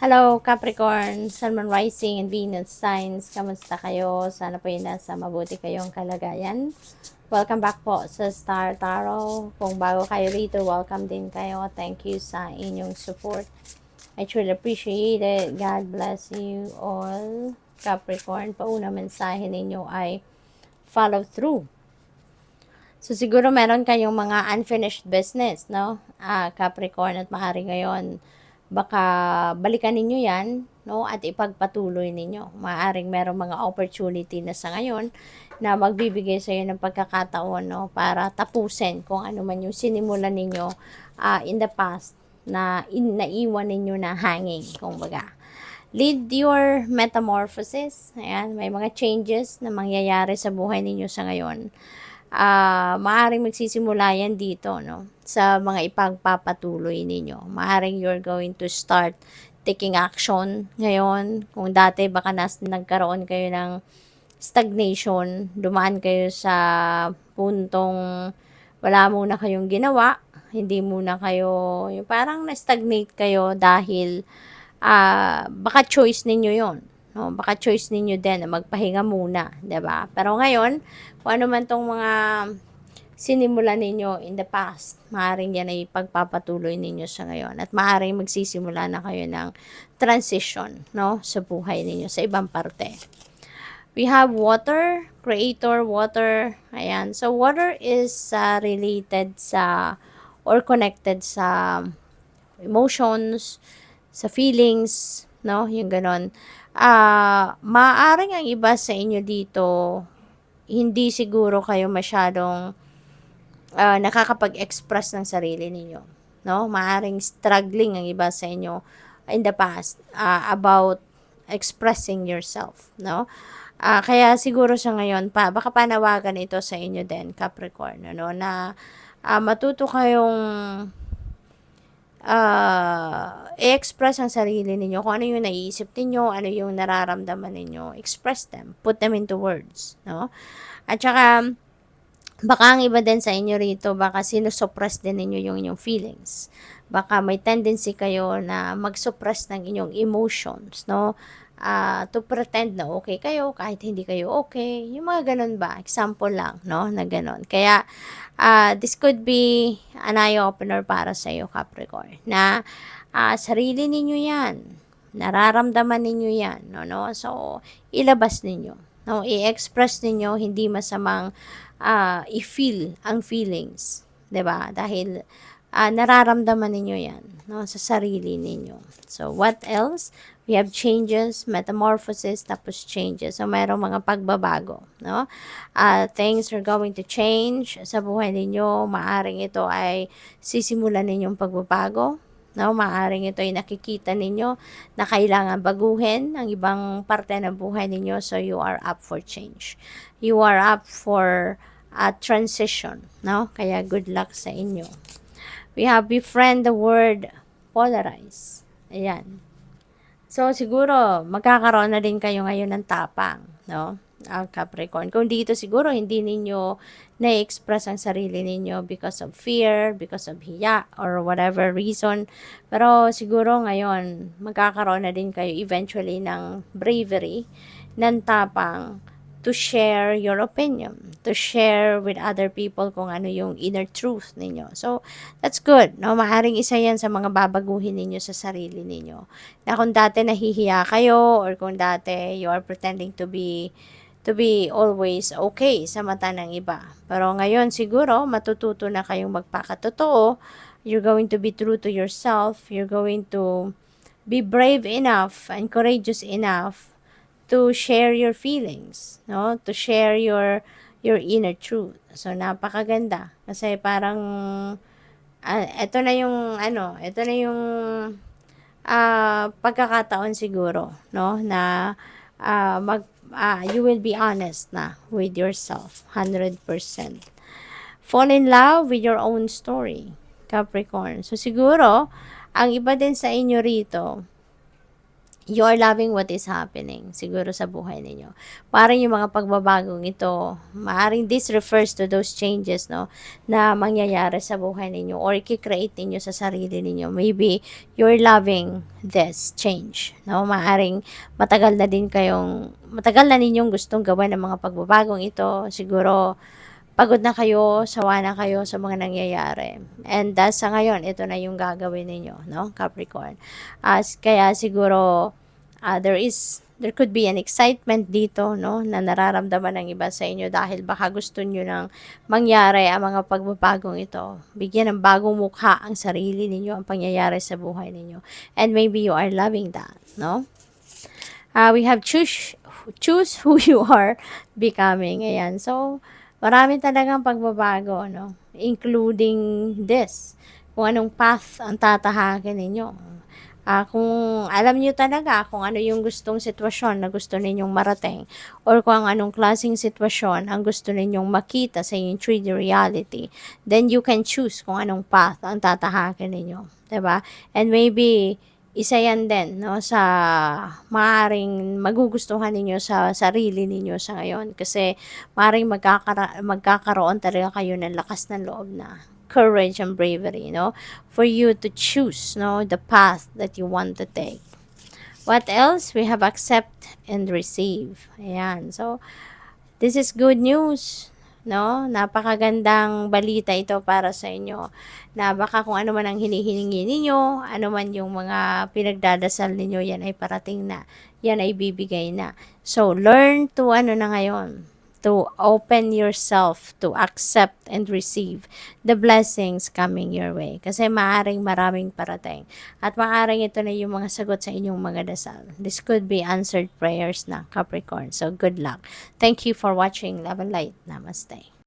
Hello, Capricorn, Sun, Moon, Rising, and Venus signs. Kamusta kayo? Sana po yun nasa mabuti kayong kalagayan. Welcome back po sa Star Tarot. Kung bago kayo rito, welcome din kayo. Thank you sa inyong support. I truly appreciate it. God bless you all. Capricorn, pauna mensahe ninyo ay follow through. So, siguro meron kayong mga unfinished business, no? Capricorn, at maaari ngayon baka balikan ninyo yan, no, at ipagpatuloy ninyo. Maaring merong mga opportunity na sa ngayon na magbibigay sa iyo ng pagkakataon, no, para tapusin kung ano man yung sinimulan ninyo in the past na naiwan ninyo na hanging, kumbaga. Lead your metamorphosis. Ayan, may mga changes na mangyayari sa buhay ninyo sa ngayon. Maaaring magsisimula yan dito, no? Sa mga ipagpapatuloy ninyo. Maaaring you're going to start taking action ngayon. Kung dati baka nagkaroon kayo ng stagnation, dumaan kayo sa puntong wala muna kayong ginawa, hindi muna kayo, yung parang na-stagnate kayo dahil baka choice ninyo yon, no? Baka choice ninyo din na magpahinga muna, 'di ba? Pero ngayon, kung ano man tong mga sinimulan ninyo in the past, maaaring yan ay pagpapatuloy ninyo sa ngayon. At maaaring magsisimula na kayo ng transition, no, sa buhay ninyo, sa ibang parte. We have water, creator, water. Ayan. So, water is related sa or connected sa emotions, sa feelings, no? Yung ganon. Maaaring ang iba sa inyo dito, hindi siguro kayo masyadong nakakapag-express ng sarili ninyo, no? Maaaring struggling ang iba sa inyo in the past about expressing yourself, no? Kaya siguro sa ngayon, baka panawagan ito sa inyo din, Capricorn, ano, na matuto kayong i-express ang sarili ninyo, kung ano yung naiisip ninyo, ano yung nararamdaman ninyo, express them, put them into words, no? At saka, baka ang iba din sa inyo rito, baka sinusuppress din ninyo yung inyong feelings. Baka may tendency kayo na mag-suppress ng inyong emotions, no? To pretend na okay kayo kahit hindi kayo okay. Yung mga ganun ba? Example lang, no? Na ganun. Kaya, this could be an eye-opener para sa iyo, Capricorn, na sarili ninyo yan. Nararamdaman ninyo yan, no? So, ilabas ninyo. No? I-express ninyo, hindi masamang i-feel ang feelings. 'Di ba? Dahil nararamdaman ninyo yan, no, sa sarili ninyo. So, what else? We have changes, metamorphosis, tapos changes. So, mayroong mga pagbabago, no? Things are going to change sa buhay ninyo. Maaring ito ay sisimulan ninyong pagbabago, no? Maaring ito ay nakikita ninyo na kailangan baguhin ang ibang parte ng buhay ninyo. So, you are up for change. You are up for transition, no? Kaya good luck sa inyo. We have befriend the word polarize. Ayan. So, siguro, magkakaroon na din kayo ngayon ng tapang, no? Capricorn. Kung dito siguro, hindi ninyo na-express ang sarili ninyo because of fear, because of hiya, or whatever reason. Pero siguro ngayon, magkakaroon na din kayo eventually ng bravery, ng tapang, to share your opinion, to share with other people kung ano yung inner truth ninyo. So, that's good, no? Maaring isa yan sa mga babaguhin ninyo sa sarili ninyo. Na kung dati nahihiya kayo, or kung dati you are pretending to be always okay sa mata ng iba. Pero ngayon siguro, matututo na kayong magpakatotoo. You're going to be true to yourself. You're going to be brave enough and courageous enough to share your feelings, no? To share your inner truth. So, napakaganda. Kasi parang, ito na yung, ito na yung pagkakataon siguro, no? Na, you will be honest na with yourself, 100%. Fall in love with your own story, Capricorn. So, siguro, ang iba din sa inyo rito, you are loving what is happening siguro sa buhay ninyo. Maaaring yung mga pagbabagong ito, maaaring this refers to those changes, no, na mangyayari sa buhay ninyo or i-create ninyo sa sarili ninyo. Maybe you're loving this change, no? Maaaring matagal na ninyong gustong gawin ng mga pagbabagong ito. Siguro pagod na kayo, sawa na kayo sa mga nangyayari. And sa ngayon, ito na yung gagawin ninyo, no, Capricorn. Kaya siguro, there could be an excitement dito, no, na nararamdaman ng iba sa inyo dahil baka gusto nyo nang mangyari ang mga pagbabagong ito. Bigyan ng bagong mukha ang sarili ninyo, ang pangyayari sa buhay ninyo. And maybe you are loving that, no? We have choose who you are becoming. Ayan. So, marami talagang pagbabago, no? Including this. Kung anong path ang tatahakin ninyo. Kung alam niyo talaga kung ano yung gustong sitwasyon na gusto ninyong marating or kung anong klaseng sitwasyon ang gusto ninyong makita sa inyong 3D reality, then you can choose kung anong path ang tatahakin ninyo. 'Di ba? And maybe isa yan din, no, sa maaaring magugustuhan ninyo sa sarili ninyo sa ngayon. Kasi maaaring magkakaroon talaga kayo ng lakas ng loob na courage and bravery, no, for you to choose, no, the path that you want to take. What else? We have accept and receive. Ayan. So, this is good news, no? Napakagandang balita ito para sa inyo. Na baka kung ano man ang hinihiningi ninyo, ano man yung mga pinagdadasal ninyo, yan ay parating na. Yan ay bibigay na. So, learn to na ngayon, to open yourself to accept and receive the blessings coming your way. Kasi maraming parating. At maaaring ito na yung mga sagot sa inyong mga dasal. This could be answered prayers na, Capricorn. So, good luck. Thank you for watching. Love and light. Namaste.